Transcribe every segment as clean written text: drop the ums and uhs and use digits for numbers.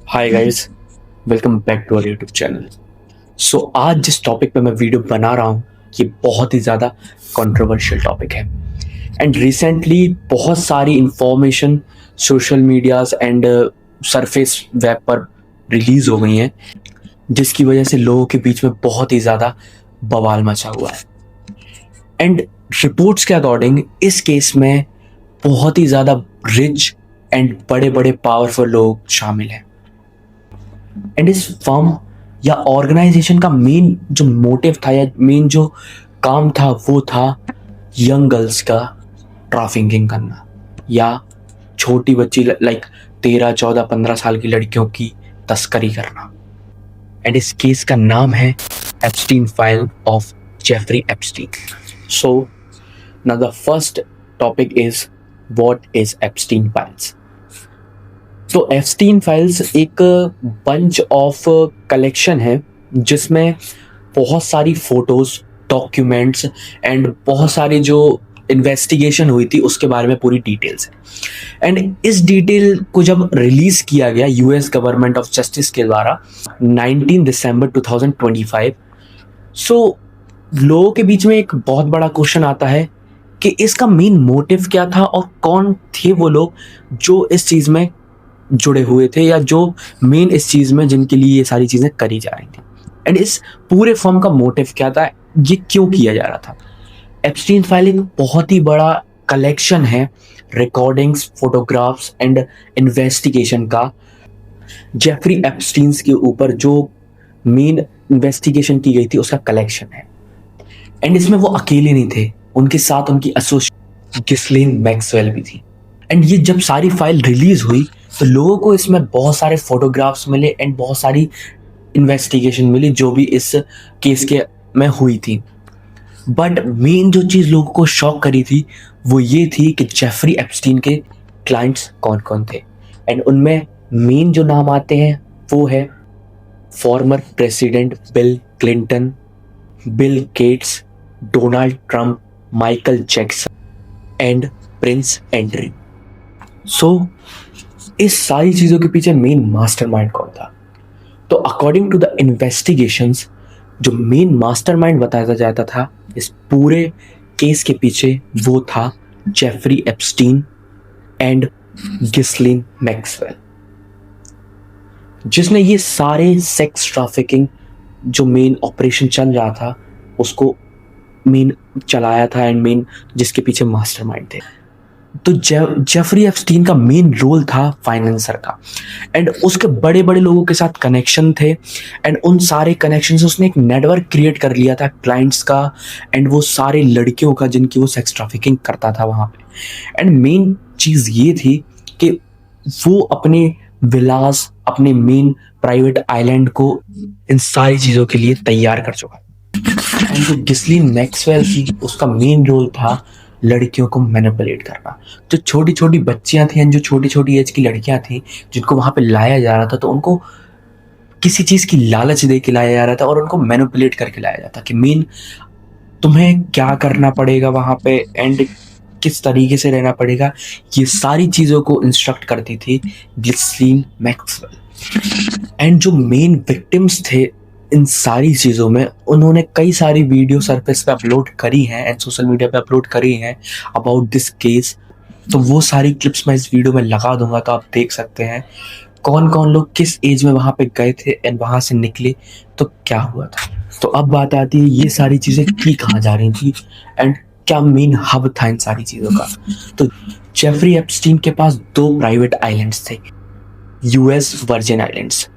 Hi guys, welcome back to our YouTube channel. So आज जिस topic पे मैं वीडियो बना रहा हूँ ये बहुत ही ज़्यादा कंट्रोवर्शियल टॉपिक है एंड रिसेंटली बहुत सारी information social medias and surface web पर रिलीज हो गई हैं जिसकी वजह से लोगों के बीच में बहुत ही ज़्यादा बवाल मचा हुआ है। एंड रिपोर्ट्स के अकॉर्डिंग इस केस में बहुत ही ज़्यादा रिच एंड बड़े बड़े पावरफुल लोग शामिल हैं एंड इस फर्म या ऑर्गेनाइजेशन का मेन जो मोटिव था या मेन जो काम था वो था यंग गर्ल्स का ट्रैफिकिंग करना या छोटी बच्ची लाइक 13, 14, 15 साल की लड़कियों की तस्करी करना। एंड इस केस का नाम है Epstein file of Jeffrey Epstein. So now the first topic is what is Epstein files. तो एप्स्टीन फाइल्स एक बंच ऑफ कलेक्शन है जिसमें बहुत सारी फोटोज, डॉक्यूमेंट्स एंड बहुत सारी जो इन्वेस्टिगेशन हुई थी उसके बारे में पूरी डिटेल्स है। एंड इस डिटेल को जब रिलीज किया गया यूएस गवर्नमेंट ऑफ जस्टिस के द्वारा 19 दिसंबर 2025, सो लोगों के बीच में एक बहुत बड़ा क्वेश्चन आता है कि इसका मेन मोटिव क्या था और कौन थे वो लोग जो इस चीज़ में जुड़े हुए थे या जो मेन इस चीज़ में जिनके लिए ये सारी चीज़ें करी जा रही थी एंड इस पूरे फॉर्म का मोटिव क्या था, ये क्यों किया जा रहा था। एप्स्टीन फाइल एक बहुत ही बड़ा कलेक्शन है रिकॉर्डिंग्स, फोटोग्राफ्स एंड इन्वेस्टिगेशन का जेफरी एप्स्टीन्स के ऊपर जो मेन इन्वेस्टिगेशन की गई थी उसका कलेक्शन है। एंड इसमें वो अकेले नहीं थे, उनके साथ उनकी एसोसिएट गिस्लीन मैक्सवेल भी थी। एंड ये जब सारी फाइल रिलीज हुई तो लोगों को इसमें बहुत सारे फोटोग्राफ्स मिले एंड बहुत सारी इन्वेस्टिगेशन मिली जो भी इस केस के में हुई थी। बट मेन जो चीज़ लोगों को शॉक करी थी वो ये थी कि जेफरी एप्स्टीन के क्लाइंट्स कौन कौन थे। एंड उनमें मेन जो नाम आते हैं वो है former president Bill Clinton, Bill Gates, Donald Trump, Michael Jackson and Prince Andrew. So इस सारी चीज़ों के पीछे मेन मास्टरमाइंड कौन था? तो अकॉर्डिंग टू द इन्वेस्टिगेशंस जो मेन मास्टरमाइंड बताया जाता था इस पूरे केस के पीछे वो था जेफरी एप्स्टीन एंड गिस्लीन मैक्सवेल, जिसने ये सारे सेक्स ट्रैफिकिंग जो मेन ऑपरेशन चल रहा था उसको मेन चलाया था एंड मेन जिसके पीछे मास्टरमाइंड थे। तो जेफरी एप्स्टीन का मेन रोल था फाइनेंसर का एंड उसके बड़े बड़े लोगों के साथ कनेक्शन थे एंड उन सारे कनेक्शन से उसने एक नेटवर्क क्रिएट कर लिया था क्लाइंट्स का एंड वो सारे लड़कियों का जिनकी वो सेक्स ट्रैफिकिंग करता था वहाँ पे। एंड मेन चीज़ ये थी कि वो अपने विलास, अपने मेन प्राइवेट आइलैंड को इन सारी चीज़ों के लिए तैयार कर चुका। एंड जो गिस्लीन मैक्सवेल थी उसका मेन रोल था लड़कियों को मैनिपुलेट करना। जो छोटी छोटी बच्चियां थी एंड जो छोटी छोटी एज की लड़कियां थी जिनको वहां पे लाया जा रहा था तो उनको किसी चीज़ की लालच दे के लाया जा रहा था और उनको मैनिपुलेट करके लाया जाता कि मेन तुम्हें क्या करना पड़ेगा वहां पे एंड किस तरीके से रहना पड़ेगा, ये सारी चीज़ों को इंस्ट्रक्ट करती थी गिस्लीन मैक्सवेल। एंड जो मेन विक्टिम्स थे इन सारी चीज़ों में उन्होंने कई सारी वीडियो सरफेस पे अपलोड करी हैं एंड सोशल मीडिया पे अपलोड करी हैं अबाउट दिस केस। तो वो सारी क्लिप्स मैं इस वीडियो में लगा दूंगा तो आप देख सकते हैं कौन कौन लोग किस एज में वहाँ पे गए थे एंड वहाँ से निकले तो क्या हुआ था। तो अब बात आती है ये सारी चीज़ें की कहाँ जा रही थी एंड क्या मेन हब था इन सारी चीज़ों का। तो जेफरी एप्स्टीन के पास 2 प्राइवेट आइलैंड्स थे, यूएस वर्जिन आइलैंड्स,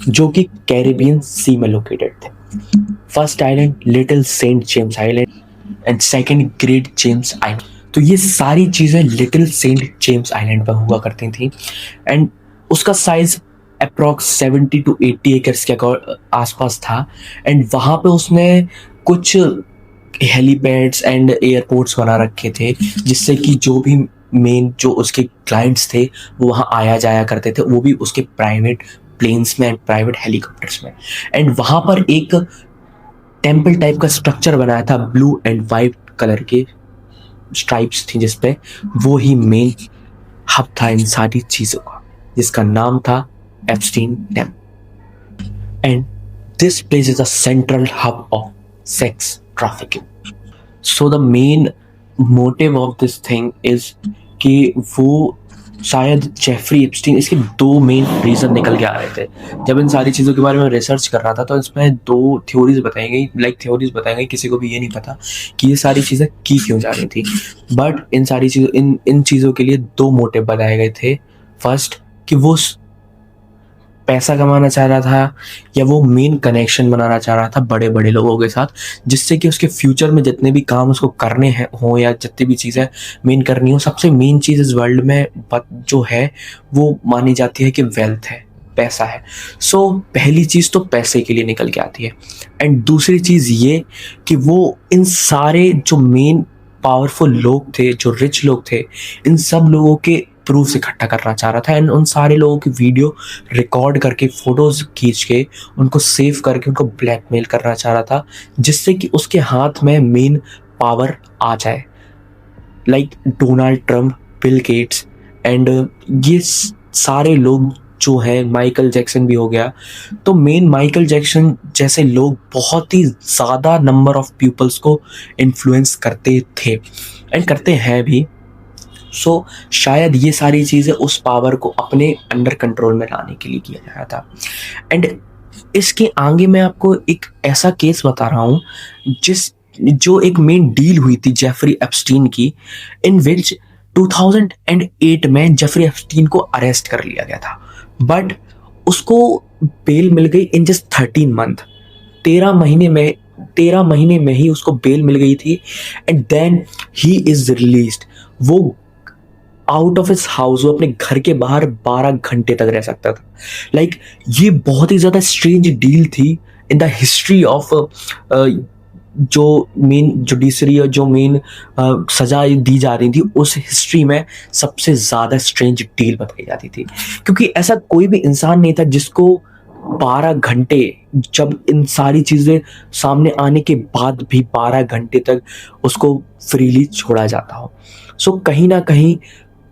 जो कि कैरिबियन सी में लोकेटेड थे। First island little saint James island and second great James island. तो ये सारी चीज़ें लिटिल सेंट जेम्स आइलैंड पर हुआ करती थी एंड उसका साइज अप्रॉक्स 70 to 80 एकर्स के आसपास था। एंड वहाँ पे उसने कुछ हेलीपैड्स एंड एयरपोर्ट्स बना रखे थे जिससे कि जो भी मेन जो उसके क्लाइंट्स थे वो वहाँ आया जाया करते थे, वो भी उसके प्राइवेट प्लेन्स में एंड प्राइवेट हेलीकॉप्टर्स में। एंड वहाँ पर एक टेम्पल टाइप का स्ट्रक्चर बनाया था ब्लू एंड वाइट कलर के स्ट्राइप्स थी जिसपे, वो ही मेन हब था इन सारी चीज़ों का जिसका नाम था Epstein dam, and this place is a central hub of sex trafficking. So the main motive of this thing is कि वो शायद जेफरी एप्स्टीन, इसके दो मेन रीज़न निकल के आ रहे थे जब इन सारी चीज़ों के बारे में रिसर्च कर रहा था। तो इसमें दो थ्योरीज बताई गई, किसी को भी ये नहीं पता कि ये सारी चीज़ें की क्यों जा रही थी, बट इन चीज़ों के लिए दो मोटिव बताए गए थे। फर्स्ट, कि वो पैसा कमाना चाह रहा था, या वो मेन कनेक्शन बनाना चाह रहा था बड़े बड़े लोगों के साथ, जिससे कि उसके फ्यूचर में जितने भी काम उसको करने हैं हो, या जितनी भी चीज़ें मेन करनी हो, सबसे मेन चीज़ इस वर्ल्ड में जो है वो मानी जाती है कि वेल्थ है, पैसा है। सो पहली चीज़ तो पैसे के लिए निकल के आती है, एंड दूसरी चीज़ ये कि वो इन सारे जो मेन पावरफुल लोग थे, जो रिच लोग थे, इन सब लोगों के प्रूफ इकट्ठा करना चाह रहा था, एंड उन सारे लोगों की वीडियो रिकॉर्ड करके, फोटोज खींच के, उनको सेव करके उनको ब्लैकमेल करना चाह रहा था, जिससे कि उसके हाथ में मेन पावर आ जाए, like Donald Trump, Bill Gates, and ये सारे लोग जो है, माइकल जैक्सन भी हो गया। तो मेन माइकल जैक्सन जैसे लोग बहुत ही ज़्यादा नंबर ऑफ पीपल्स को इन्फ्लुएंस करते थे एंड करते हैं भी। सो शायद ये सारी चीज़ें उस पावर को अपने अंडर कंट्रोल में लाने के लिए किया जा रहा था। एंड इसके आगे मैं आपको एक ऐसा केस बता रहा हूँ जो एक मेन डील हुई थी जेफरी एप्स्टीन की, इन विच 2008 में जेफरी एप्स्टीन को अरेस्ट कर लिया गया था, बट उसको बेल मिल गई इन जस्ट 13 मंथ, 13 महीने में ही उसको बेल मिल गई थी, and then he is released. वो आउट ऑफ हिज हाउस, वो अपने घर के बाहर 12 घंटे तक रह सकता था। लाइक ये बहुत ही ज़्यादा स्ट्रेंज डील थी इन द हिस्ट्री ऑफ जो मेन जुडिशरी और जो मेन सजा दी जा रही थी, उस हिस्ट्री में सबसे ज़्यादा स्ट्रेंज डील बताई जाती थी, क्योंकि ऐसा कोई भी इंसान नहीं था जिसको 12 घंटे, जब इन सारी चीज़ें सामने आने के बाद भी 12 घंटे तक उसको फ्रीली छोड़ा जाता हो। सो कहीं ना कहीं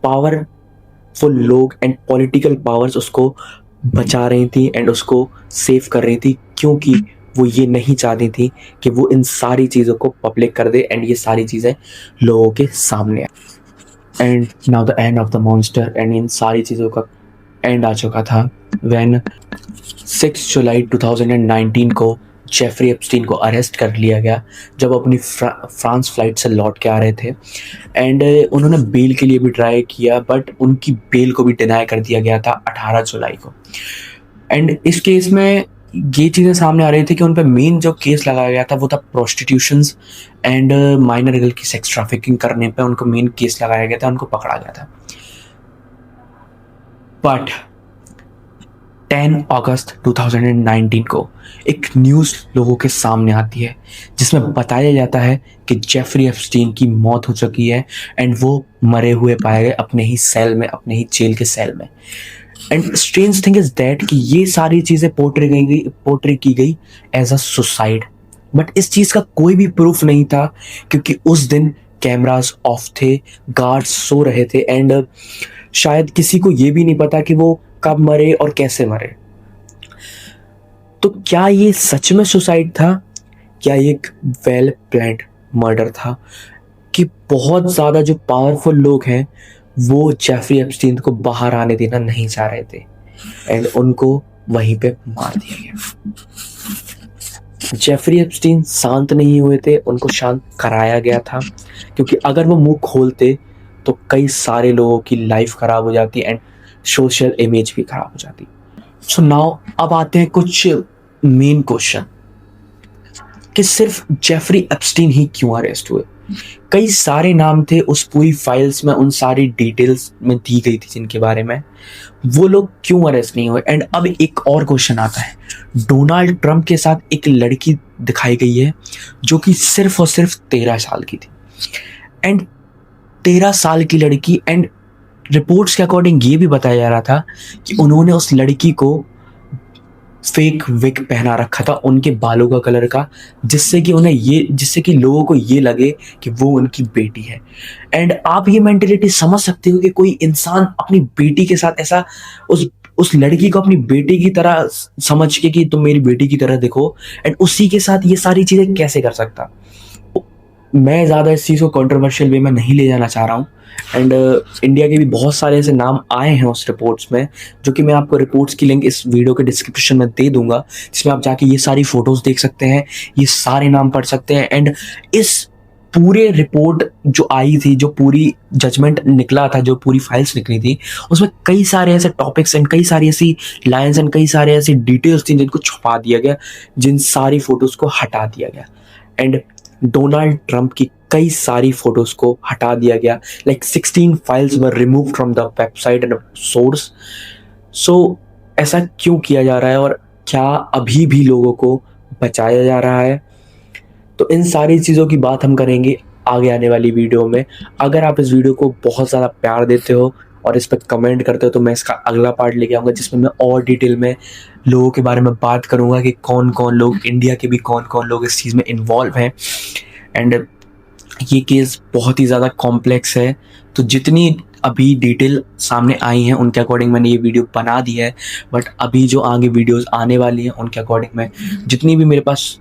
पावरफुल लोग एंड पॉलिटिकल पावर्स उसको बचा रही थी एंड उसको सेव कर रही थी, क्योंकि वो ये नहीं चाहती थी कि वो इन सारी चीज़ों को पब्लिक कर दे एंड ये सारी चीज़ें लोगों के सामने आए। And now the end of the monster, and in सारी चीज़ों का एंड आ चुका था व्हेन 6 जुलाई 2019 को जेफरी एप्स्टीन को अरेस्ट कर लिया गया, जब अपनी फ्रांस फ्लाइट से लौट के आ रहे थे। एंड उन्होंने बेल के लिए भी ट्राई किया, बट उनकी बेल को भी डिनाई कर दिया गया था 18 जुलाई को। एंड इस केस में ये चीज़ें सामने आ रही थी कि उन पर मेन जो केस लगाया गया था वो था प्रोस्टिट्यूशंस एंड माइनर गर्ल की सेक्स ट्रैफिकिंग करने पे उनको मेन केस लगाया गया था, उनको पकड़ा गया था। बट 10 अगस्त 2019 को एक न्यूज़ लोगों के सामने आती है, जिसमें बताया जाता है कि जेफरी एप्स्टीन की मौत हो चुकी है एंड वो मरे हुए पाए गए अपने ही सेल में, अपने ही जेल के सेल में। And strange thing is that कि ये सारी चीज़ें पोर्ट्रे की गई एज अ सुसाइड, बट इस चीज़ का कोई भी प्रूफ नहीं था, क्योंकि उस दिन कैमरास ऑफ थे, गार्ड्स सो रहे थे, एंड शायद किसी को ये भी नहीं पता कि वो कब मरे और कैसे मरे। तो क्या ये सच में सुसाइड था, क्या ये एक वेल प्लान्ड मर्डर था, कि बहुत ज़्यादा जो पावरफुल लोग हैं वो जेफरी एप्स्टीन को बाहर आने देना नहीं चाह रहे थे एंड उनको वहीं पे मार दिया गया। जेफरी एप्स्टीन शांत नहीं हुए थे, उनको शांत कराया गया था, क्योंकि अगर वो मुंह खोलते तो कई सारे लोगों की लाइफ खराब हो जाती एंड सोशल इमेज भी खराब हो जाती। सो नाउ अब आते हैं कुछ मेन क्वेश्चन कि सिर्फ जेफरी एप्स्टीन ही क्यों अरेस्ट हुए। कई सारे नाम थे उस पूरी फाइल्स में, उन सारी डिटेल्स में दी गई थी जिनके बारे में, वो लोग क्यों अरेस्ट नहीं हुए। एंड अब एक और क्वेश्चन आता है, डोनाल्ड ट्रंप के साथ एक लड़की दिखाई गई है जो कि सिर्फ और सिर्फ 13 साल की थी, एंड 13 साल की लड़की, एंड रिपोर्ट्स के अकॉर्डिंग ये भी बताया जा रहा था कि उन्होंने उस लड़की को फेक विग पहना रखा था उनके बालों का कलर का, जिससे कि लोगों को ये लगे कि वो उनकी बेटी है। एंड आप ये मेंटेलिटी समझ सकते हो कि कोई इंसान अपनी बेटी के साथ ऐसा उस उस लड़की को अपनी बेटी की तरह समझ के कि तुम मेरी बेटी की तरह देखो, एंड उसी के साथ ये सारी चीज़ें कैसे कर सकता। मैं ज़्यादा इस चीज़ को कंट्रोवर्शियल वे में नहीं ले जाना चाह रहा हूँ। एंड इंडिया के भी बहुत सारे ऐसे नाम आए हैं उस रिपोर्ट्स में, जो कि मैं आपको रिपोर्ट्स की लिंक इस वीडियो के डिस्क्रिप्शन में दे दूंगा, जिसमें आप जाके ये सारी फोटोज़ देख सकते हैं, ये सारे नाम पढ़ सकते हैं। एंड इस पूरे रिपोर्ट जो आई थी, जो पूरी जजमेंट निकला था, जो पूरी फाइल्स निकली थी, उसमें कई सारे ऐसे टॉपिक्स एंड कई सारी ऐसी लाइन्स एंड कई सारे ऐसी डिटेल्स थी जिनको छुपा दिया गया, जिन सारी फोटोज़ को हटा दिया गया। एंड डोनाल्ड ट्रंप की कई सारी फोटोज को हटा दिया गया, like 16 files were remove from the website and source. So ऐसा क्यों किया जा रहा है और क्या अभी भी लोगों को बचाया जा रहा है? तो इन सारी चीज़ों की बात हम करेंगे आगे आने वाली वीडियो में। अगर आप इस वीडियो को बहुत ज़्यादा प्यार देते हो और इस पर कमेंट करते हो, तो मैं इसका अगला पार्ट लेके आऊँगा, जिसमें मैं और डिटेल में लोगों के बारे में बात करूँगा कि कौन कौन लोग, इंडिया के भी कौन कौन लोग इस चीज़ में इन्वॉल्व हैं। एंड ये केस बहुत ही ज़्यादा कॉम्प्लेक्स है, तो जितनी अभी डिटेल सामने आई हैं उनके अकॉर्डिंग मैंने ये वीडियो बना दी है, बट अभी जो आगे वीडियोस आने वाली हैं उनके अकॉर्डिंग मैं, जितनी भी मेरे पास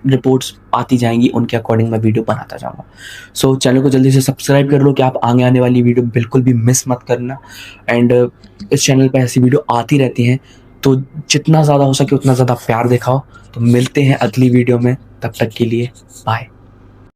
रिपोर्ट्स आती जाएंगी उनके अकॉर्डिंग मैं वीडियो बनाता जाऊँगा। सो चैनल को जल्दी से सब्सक्राइब कर लो कि आप आगे आने वाली वीडियो बिल्कुल भी मिस मत करना। एंड इस चैनल पर ऐसी वीडियो आती रहती हैं, तो जितना ज़्यादा हो सके उतना ज़्यादा प्यार दिखाओ। तो मिलते हैं अगली वीडियो में, तब तक के लिए बाय।